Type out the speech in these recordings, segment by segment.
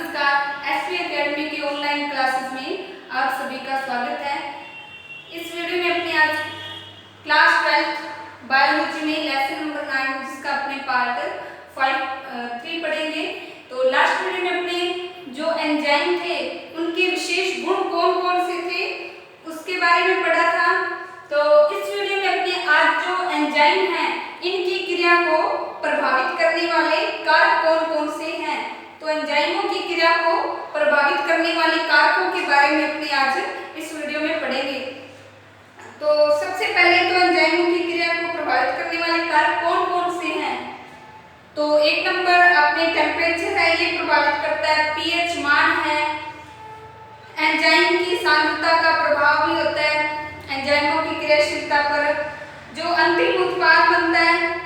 नमस्कार। SP academy की online classes में आप सभी का स्वागत है। इस वीडियो में अपने आज क्लास 12 बायोलॉजी में लेसन नंबर 9 जिसका अपने पार्ट 3 पढ़ेंगे। तो लास्ट वीडियो में अपने जो एंजाइम थे उनके विशेष गुण कौन कौन से थे उसके बारे में पढ़ा था। तो इस वीडियो में अपने आज जो एंजाइम हैं इनकी क्रिया को प्रभावित करने वाले कारक कौन कौन से हैं, तो एंजाइमों की क्रिया को प्रभावित करने वाले कारकों के बारे में अपने आज इस वीडियो में पढ़ेंगे। तो सबसे पहले तो एंजाइमों की क्रिया को प्रभावित करने वाले कारक कौन कौन से हैं। तो एक नंबर अपने टेम्परेचर है, ये प्रभावित करता है। पीएच मान है, एंजाइम की सांद्रता का प्रभाव भी होता है एंजाइमों की क्रियाशीलता पर। जो अंतिम उत्पाद बनता है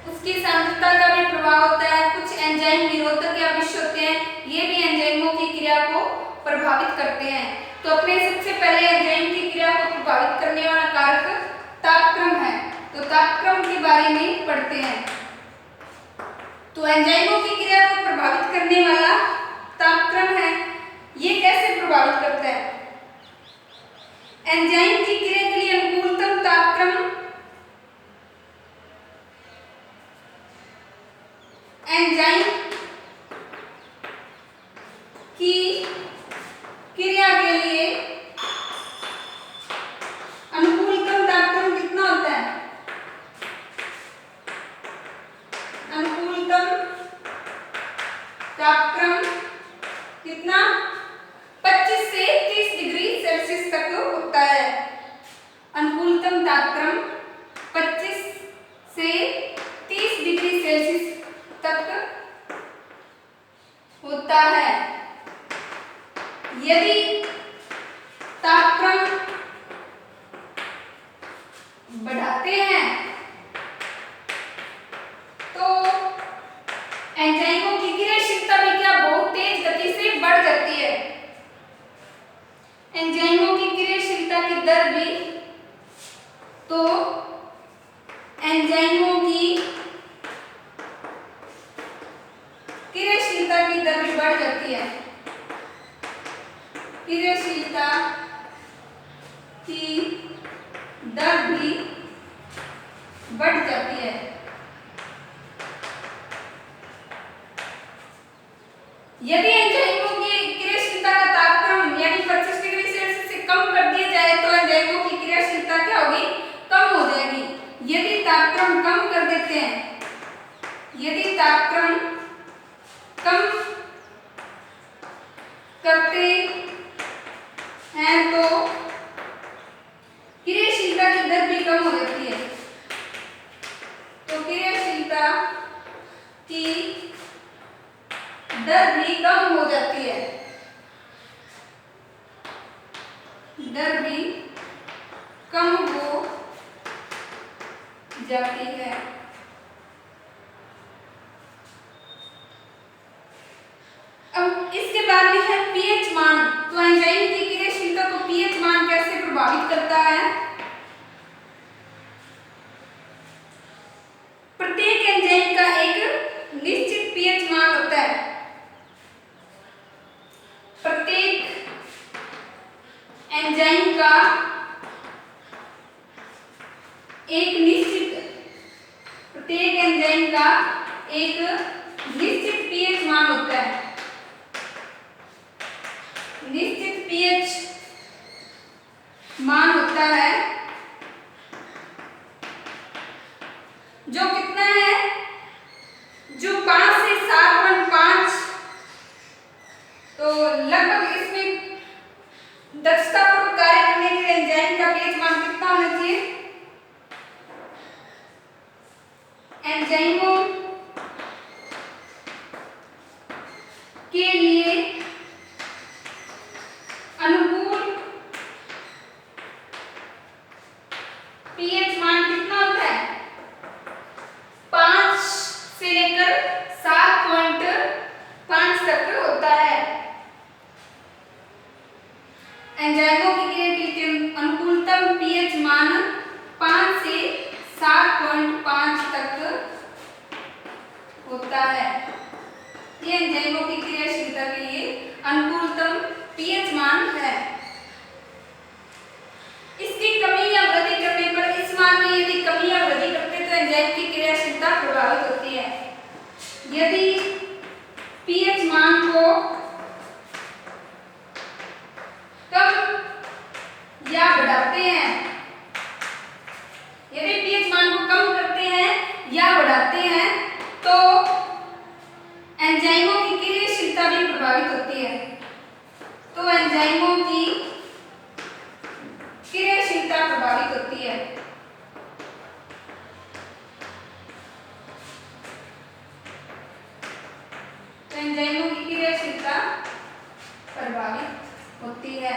उसकी सांद्रता का भी प्रभाव होता है। कुछ एंजाइम निरोधक या विष होते हैं, ये भी एंजाइमों की क्रिया को प्रभावित करते हैं। तो अपने सबसे पहले एंजाइम की क्रिया को प्रभावित करने वाला कारक तापक्रम है, तो तापक्रम के बारे में पढ़ते हैं। तो एंजाइमों की क्रिया को प्रभावित करने वाला तापक्रम है, ये कैसे प्रभावित करता है। एंजाइम की क्रिया के लिए अनुकूलतम तापक्रम एंजाइम की क्रिया के लिए अनुकूलतम तापक्रम कितना होता है। अनुकूलतम तापक्रम कितना 25 से 30 डिग्री सेल्सियस तक होता है। अनुकूलतम तापक्रम 25 से 30 डिग्री सेल्सियस तक होता है। यदि तापक्रम बढ़ाते हैं तो एंजाइमों की क्रियाशीलता भी क्या बहुत तेज गति से बढ़ जाती है। एंजाइमों की क्रियाशीलता की दर भी, तो एंजाइमों की क्रियाशीलता की दर भी बढ़ जाती है। क्रियाशीलता की दर भी बढ़ जाती है। यदि एंजाइमों की क्रियाशीलता का तापक्रम यानी 25 डिग्री सेल्सियस से कम कर दिया जाए तो एंजाइमों की क्रियाशीलता क्या होगी, कम हो जाएगी। यदि तापक्रम कम कर देते हैं, यदि तापक्रम कम करते हैं तो क्रियाशीलता की दर भी कम हो जाती है। तो क्रियाशीलता की दर भी कम हो जाती है, दर भी कम हो जाती है। अब इसके बाद में है पीएच मान। तो एंजाइम की क्रियाशीलता को पीएच मान कैसे प्रभावित करता है। प्रत्येक एंजाइम का एक निश्चित पीएच मान होता है। प्रत्येक एंजाइम का एक निश्चित पीएच मान होता है। निश्चित पीएच मान होता है जो कितना है, जो 5 से 7.5। तो लगभग इसमें दक्षतापूर्वक कार्य करने के लिए एंजाइम का पीएच मान कितना होना चाहिए। एंजाइमों के लिए अनुकूल पीएच मान कितना होता है, 5 से लेकर 7.5 तक होता है। एंजाइमों की क्रिया के लिए अनुकूलतम पीएच मान 5 से 7.5 तक होता है। ये एंजाइमों की क्रियाशीलता के लिए अनुकूलतम पीएच मान है। इसकी कमी या वृद्धि करने पर, इस मान में यदि कमी या वृद्धि करते हैं तो एंजाइम की क्रियाशीलता प्रभावित होती है। यदि पीएच मान को कम या बढ़ाते हैं, यदि पीएच मान को कम करते हैं या बढ़ाते हैं तो एंजाइमों की क्रियाशीलता भी प्रभावित होती है। तो एंजाइमों की क्रियाशीलता प्रभावित होती है। तो एंजाइमों की क्रियाशीलता प्रभावित होती है।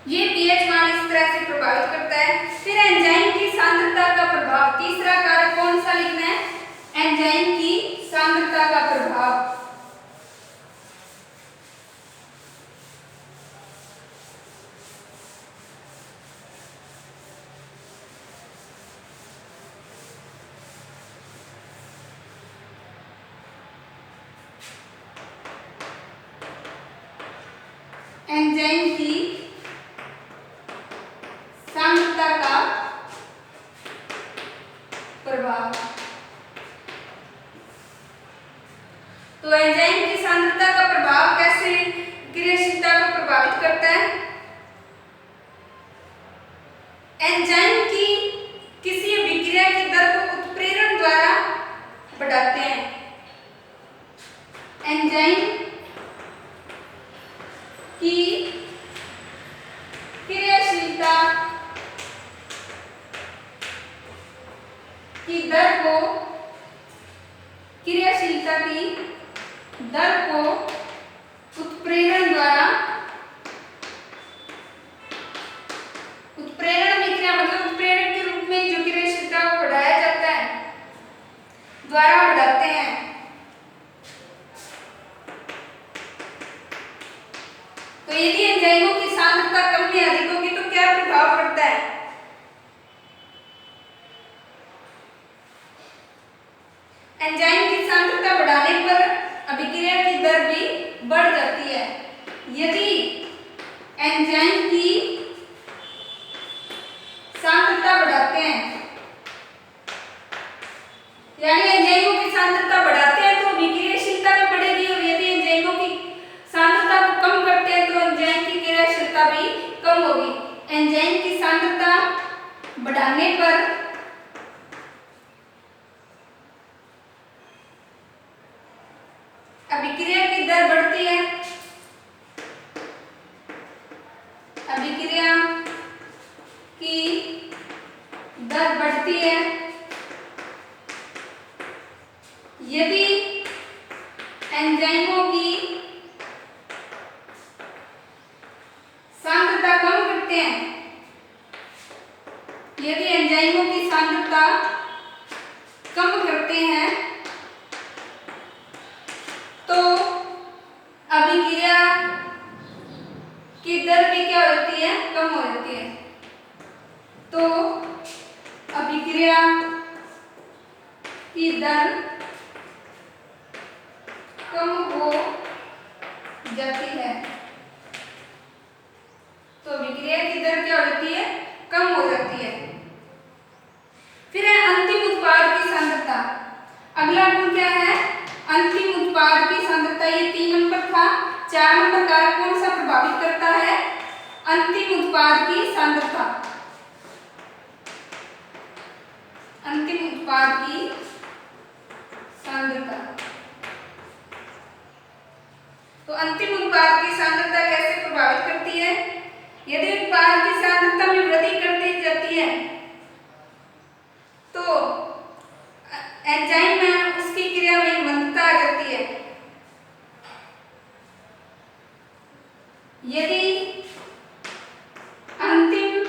ये पीएच मान इस तरह से प्रभावित करता है। फिर एंजाइम की सांद्रता का प्रभाव, तीसरा कारक कौन सा लिखना है? एंजाइम की सांद्रता का प्रभाव। एंजाइम की सांद्रता का प्रभाव। तो एंजाइम की सांद्रता का प्रभाव कैसे क्रियाशीलता को प्रभावित करता है? एंजाइम की किसी विक्रिया की दर को उत्प्रेरण द्वारा बढ़ाते हैं। एंजाइम की क्रियाशीलता की दर को, क्रियाशीलता की दर को उत्प्रेरण द्वारा, उत्प्रेरण विक्रिया मतलब उत्प्रेरक के रूप में जो क्रियाशीलता को बढ़ाया जाता है, द्वारा बढ़ाते हैं। तो यदि एंजाइमों की सांद्रता कम या अधिक होगी तो क्या प्रभाव पड़ता है? एंजाइम की सांद्रता बढ़ाने पर अभिक्रिया की दर भी बढ़ जाती है। यदि एंजाइम की सांद्रता बढ़ाते हैं, यानी एंजाइमों की सांद्रता बढ़ाते हैं तो अभिक्रियाशीलता भी बढ़ेगी, और यदि एंजाइमों की सांद्रता को कम करते हैं तो एंजाइम की क्रियाशीलता भी कम होगी। एंजाइम की सांद्रता बढ़ाने पर अभिक्रिया की दर बढ़ती है, अभिक्रिया की दर बढ़ती है। यदि एंजाइमों की सांद्रता कम करते हैं, यदि एंजाइमों की सांद्रता कम करते हैं तो अभिक्रिया की दर भी क्या होती है? कम हो जाती है। तो अभिक्रिया की दर कम हो जाती है। तो अभिक्रिया की दर क्या होती है? कम हो जाती है। फिर है अंतिम उत्पाद की सांद्रता। अगला गुण क्या है? अंतिम उत्पाद की सांद्रता। ये 3 नंबर था। 4 नंबर कारक कौन सा प्रभावित करता है? अंतिम उत्पाद की सांद्रता। अंतिम उत्पाद की सांद्रता। तो अंतिम उत्पाद की सांद्रता कैसे प्रभावित करती है? यदि उत्पाद की सांद्रता में वृद्धि कर दी जाती है तो एंजाइम में उसकी क्रिया में मंदता आ जाती है। यदि अंतिम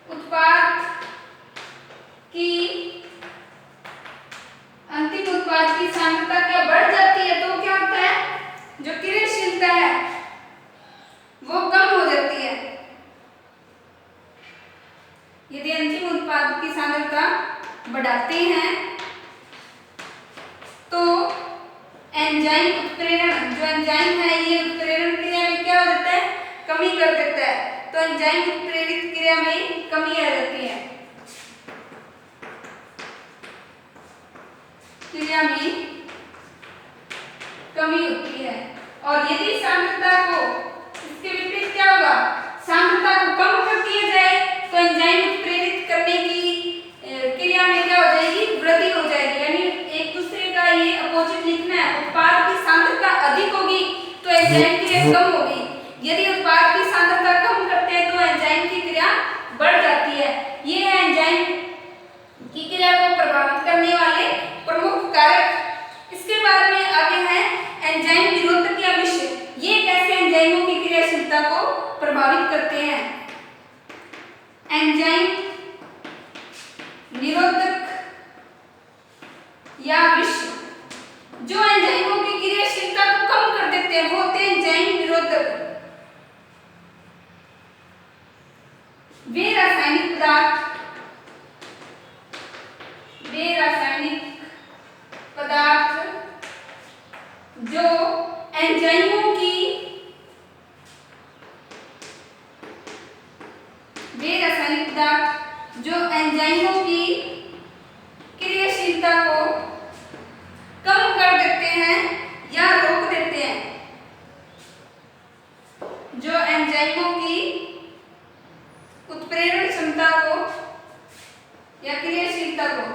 उत्पाद की सांद्रता क्या बढ़ जाती है तो क्या होता है? जो क्रियाशीलता है वो कम हो जाती है। यदि अंतिम उत्पाद की सांद्रता बढ़ाते हैं तो एंजाइम उत्प्रेरण, जो एंजाइम है ये उत्प्रेरण क्रिया में क्या हो जाता है, कमी कर देता है। तो एंजाइम उत्प्रेरित क्रिया में कमी आ जाती है, क्रिया में कमी होती है। और यदि सांद्रता को, इसके विपरीत क्या होगा, सांद्रता को कम कर दिया जाए तो एंजाइम उत्प्रेरित करने की क्रिया में क्या हो जाएगी, वृद्धि हो जाएगी। यानी एक दूसरे का ये अपोजिट लिखना है। उत्पाद की सांद्रता अधिक होगी तो एंजाइम की क्रिया कम होगी, यदि उत्पाद की सांद्रता कम करते हैं तो एंजाइम की क्रिया बढ़ जाती है। ये है एंजाइम की क्रिया को प्रभावित करने वाले प्रमुख कारक। इसके बाद में आगे है एंजाइम निरोधक या विष। ये कैसे एंजाइमों की क्रियाशीलता को प्रभावित करते हैं। एंजाइम निरोधक या विष जो एंजाइमों की क्रियाशीलता को कम कर देते हैं वो होते हैं एंजाइम निरोधक। वे रासायनिक पदार्थ जो एंजाइमों की, वे रासायनिक पदार्थ जो एंजाइमों की क्रियाशीलता को कम कर देते हैं या रोक देते हैं, जो एंजाइमों की उत्प्रेरण क्षमता को या क्रियाशीलता को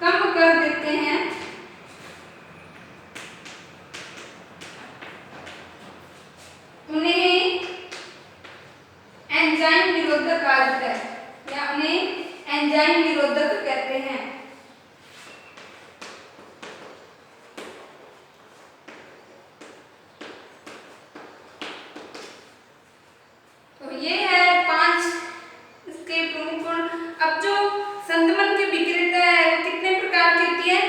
कम कर देते हैं, उन्हें एंजाइम निरोधक कहा जाता है या उन्हें एंजाइम निरोधक कहते हैं। तो ये है 5 इसके प्रमुख गुण। अब जो संदमन की विक्रिया है वो कितने प्रकार की होती है,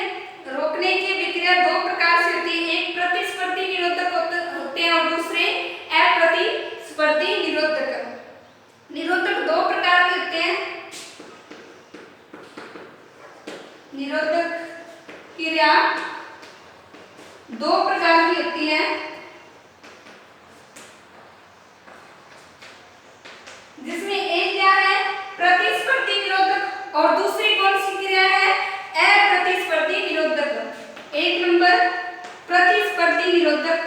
रोकने की विक्रिया 2 प्रकार से होती है। एक प्रतिस्पर्धी निरोधक होते हैं और दूसरे अप्रतिस्पर्धी निरोधक। निरोधक 2 प्रकार के होते हैं। निरोधक क्रिया 2 प्रकार की होती है, जिसमें एक क्या है प्रतिस्पर्धी निरोधक और दूसरी कौन सी क्रिया है, अप्रतिस्पर्धी निरोधक। 1 नंबर प्रतिस्पर्धी निरोधक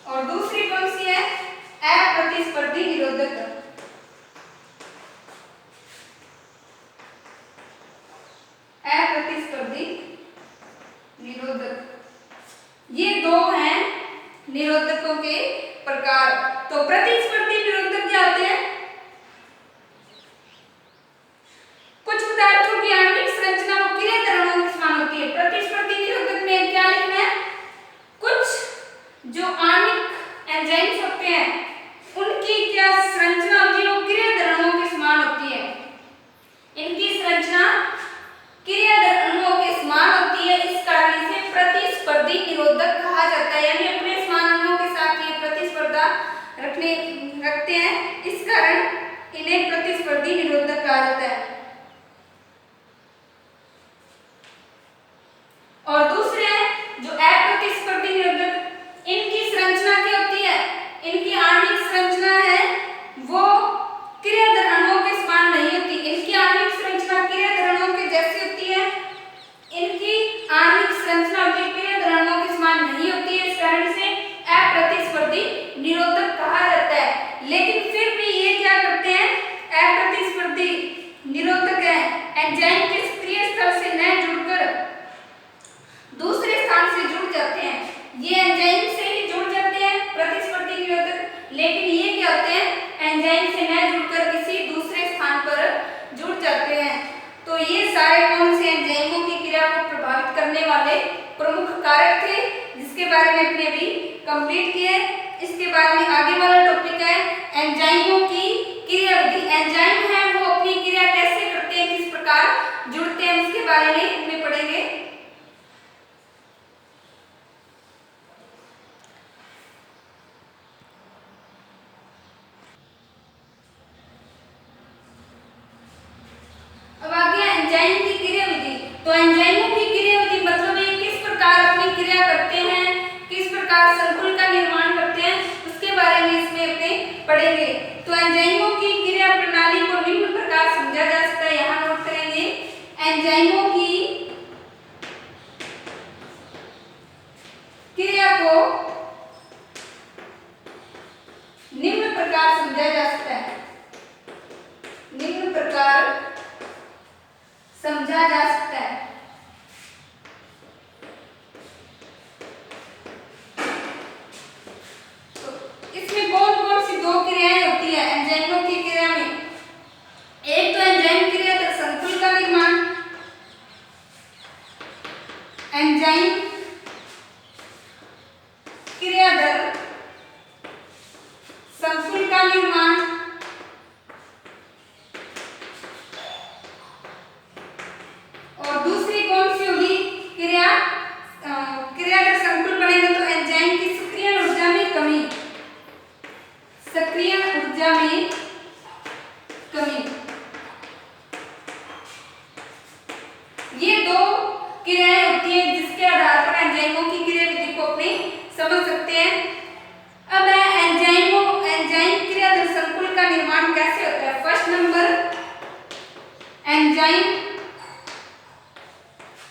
और दूसरी कौन सी है, अप्रतिस्पर्धी निरोधक। अप्रतिस्पर्धी निरोधक, ये 2 हैं निरोधकों के प्रकार। तो प्रतिस्पर्धी निरोधक क्या होते हैं, कुछ पदार्थों की आणविक संरचना वो क्रिया दरों के समान होती है। प्रतिस्पर्धी निरोधक में क्या लिखना है, कुछ जो आणविक एंजाइम्स होते हैं उनकी क्या संरचना होती है, वो क्रिया दरों के समान होती है। इनकी संरचना क्रिया दरों के समान होती है, इस कारण इसे प्रतिस्पर्धी निरोधक कहा जाता है। यानी अपने समान अणुओं के साथ ये प्रतिस्पर्धा रखते हैं, इस कारण इन्हें प्रतिस्पर्धी निरोधक कहा जाता है। और दूसरे हैं जो अप्रतिस्पर्धी निरोधक, इनकी संरचना क्या होती है, इनकी आणविक संरचना है वो क्रियाधर अणुओं के समान नहीं होती। इनकी आणविक संरचना क्रियाधर अणुओं के जैसी होती है, इनकी आणविक संरचना क्रियाधर अणुओं के समान नहीं होती है, इस कारण से अप्रतिस्पर्धी निरोधक कहा जाता है। लेकिन फिर भी ये क्या करते हैं, अप्रतिस्पर्धी निरोधक है, एंजाइम के सक्रिय स्थल से न जुड़कर दूसरे स्थान से जुड़ जाते हैं। ये एंजाइम से ही जुड़ जाते हैं प्रतिस्पर्धी निरोधक, लेकिन ये क्या होते हैं, एंजाइम से न जुड़कर किसी दूसरे स्थान पर जुड़ जाते हैं। तो ये सारे कौन से एंजाइमों की क्रिया को प्रभावित करने वाले प्रमुख कारक थे, जिसके बारे में हमने अभी कंप्लीट किया है। इसके बाद में आगे वाला टॉपिक है एंजाइमों की क्रिया विधि। एंजाइम है वो अपनी क्रिया कैसे करते हैं, किस प्रकार जुड़ते हैं, उसके बारे में हमने पढ़ेंगे। प्रकार संकुल का निर्माण करते हैं उसके बारे में इसमें अपने पढ़ेंगे। तो एंजाइमों की क्रिया प्रणाली को निम्न प्रकार समझा जा सकता है, यहाँ नोट करेंगे। एंजाइमों की क्रिया को निम्न प्रकार समझा जा सकता है, निम्न प्रकार समझा जा सकता है। तो इसमें कौन कौन सी दो क्रियाएं होती है एंजाइमों की क्रिया में? एक तो एंजाइम क्रिया दर संकुल का निर्माण, एंजाइम क्रिया दर संकुल का निर्माण, और दूसरी कौन सी होगी क्रिया? क्रिया दर संकुल बनेगा तो एंजाइम की सक्रियण ऊर्जा में कमी, सक्रियण ऊर्जा में कमी। ये दो क्रियाएं होती है जिसके आधार पर एंजाइमों की क्रिया विधि को अपने समझ सकते हैं। अब एंजाइम क्रिया दर संकुल का निर्माण कैसे होता है? फर्स्ट नंबर, एंजाइम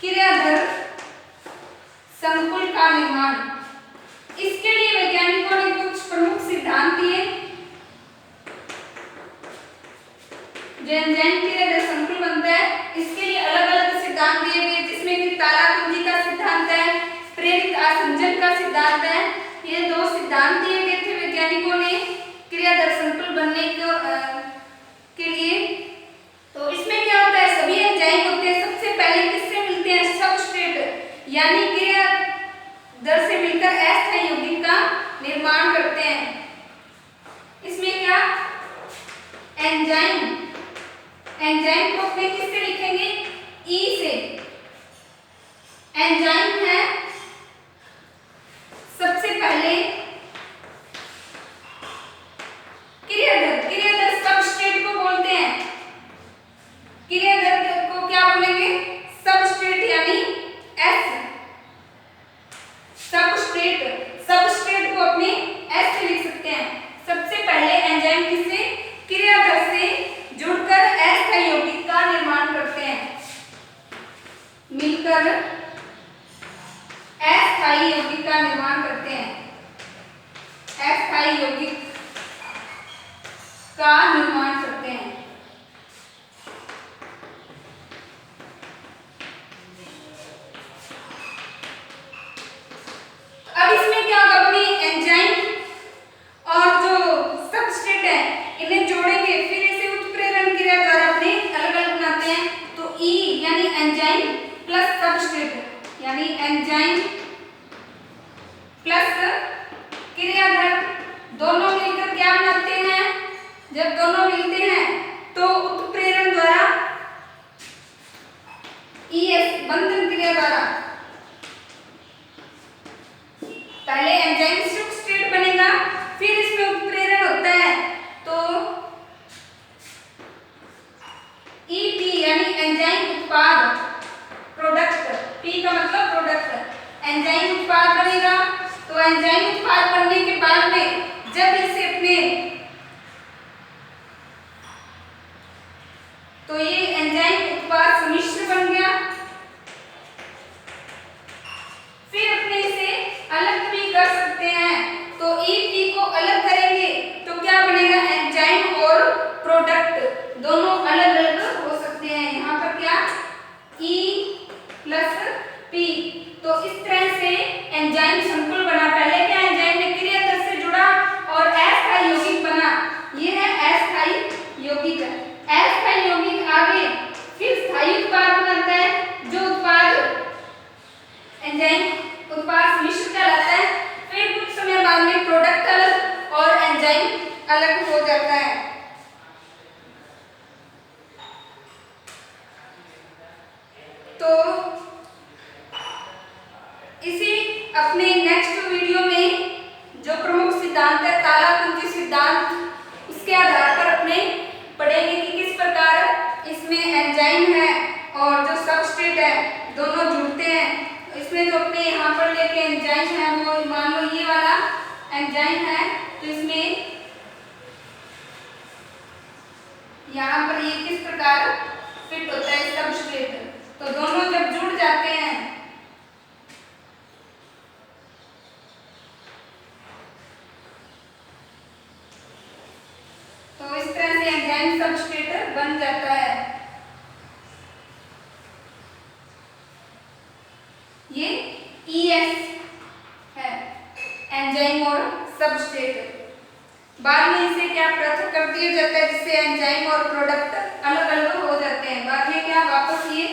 क्रिया दर संकुल का निर्माण। इसके लिए वैज्ञानिकों ने कुछ प्रमुख सिद्धांत दिए। जो एंजाइम क्रिया दर संकुल बनता है इसके लिए अलग अलग सिद्धांत दिए गए, जिसमें कि तालाकुंजी का सिद्धांत है, प्रेरित आसंजन का सिद्धांत है। ये दो सिद्धांत दिए गए थे वैज्ञानिकों ने क्रिया दर संकुल बनने के लिए। तो इसमें क्या होता है? सभी एंजाइम होते हैं सबसे पहले किससे मिलते हैं? सबस्ट्रेट यानी क्रिया दर से मिलकर अस्थायी यौगिक का निर्माण करते हैं। इसमें क्या एंजाइम को अपने किससे लिखेंगे? ई से। एंजाइम है सबसे पहले क्रियाधर सबस्ट्रेट को बोलते हैं। क्रियाधर को क्या बोलेंगे? सबस्ट्रेट यानी एस। सबस्ट्रेट को अपने एस से लिख सकते हैं। सबसे पहले एंजाइम किससे? क्रियाधर से जुड़कर अस्थायी यौगिक का निर्माण करते हैं, मिलकर अस्थायी यौगिक का निर्माण करते हैं, अस्थायी यौगिक का निर्माण करते हैं। अब इसमें क्या होगा? अपनी एंजाइम और जो सबस्ट्रेट है इन्हें जोड़ेंगे, फिर इसे उत्प्रेरण क्रिया द्वारा अपने अलग अलग बनाते हैं। तो ई यानी एंजाइम प्लस सबस्ट्रेट यानी एंजाइम प्लस क्रियाधर दोनों मिलकर क्या बनाते हैं? जब दोनों मिलते हैं तो उत्प्रेरण द्वारा ईएस बंधन क्रिया द्वारा पहले एंजाइम सबस्ट्रेट बनेगा, फिर इसमें उत्प्रेरण होता है तो ईपी यानी एंजाइम उत्पाद, प्रोडक्ट, पी का मतलब प्रोडक्ट, एंजाइम उत्पाद बनेगा। तो एंजाइम उत्पाद बनने के बाद में जब इसे अपने तो ये एंजाइम उत्पाद सम्मिश्र बन गया, फिर अपने इसे अलग भी कर सकते हैं। तो ईपी को अलग करेंगे तो क्या बनेगा? एंजाइम और प्रोडक्ट दोनों अलग अलग हो सकते हैं। यहाँ पर क्या ई प्लस पी। तो इस तरह से एंजाइम संकुल बना। पहले क्या एंजाइम ने क्रियाधर से जुड़ा और अस्थायी यौगिक बना, ये है अस्थायी यौगिक। अस्थायी यौगिक आगे फिर स्थायी उत्पाद बनाता है, जो उत्पाद एंजाइम उत्पाद मिश्र कहलाता है। फिर कुछ समय बाद में प्रोडक्ट अलग और एंजाइम अलग हो जाता है। तो इसी अपने नेक्स्ट वीडियो में जो प्रमुख सिद्धांत है तालाकुंजी सिद्धांत, उसके आधार पर अपने पढ़ेंगे कि किस प्रकार इसमें एंजाइम है और जो सबस्ट्रेट यहाँ पर ये किस प्रकार फिट होता है सबस्ट्रेट। तो दोनों जब जुड़ जाते हैं तो इस तरह से एंजाइम सबस्ट्रेट बन जाता है। ये ES है, एंजाइम और सबस्ट्रेट। बाद में इसे क्या पृथक कर दिया जाता है जिससे एंजाइम और प्रोडक्ट अलग अलग हो जाते हैं। बाद में क्या वापस ये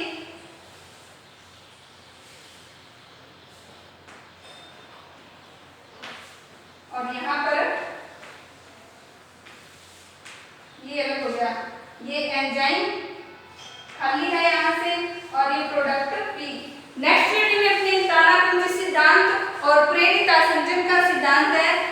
और यहाँ पर ये अलग हो गया, ये एंजाइम खाली है यहाँ से और ये प्रोडक्ट P। नेक्स्ट वीडियो में अपने तालाकुंजी सिद्धांत और प्रेरित आसंजन का सिद्धांत है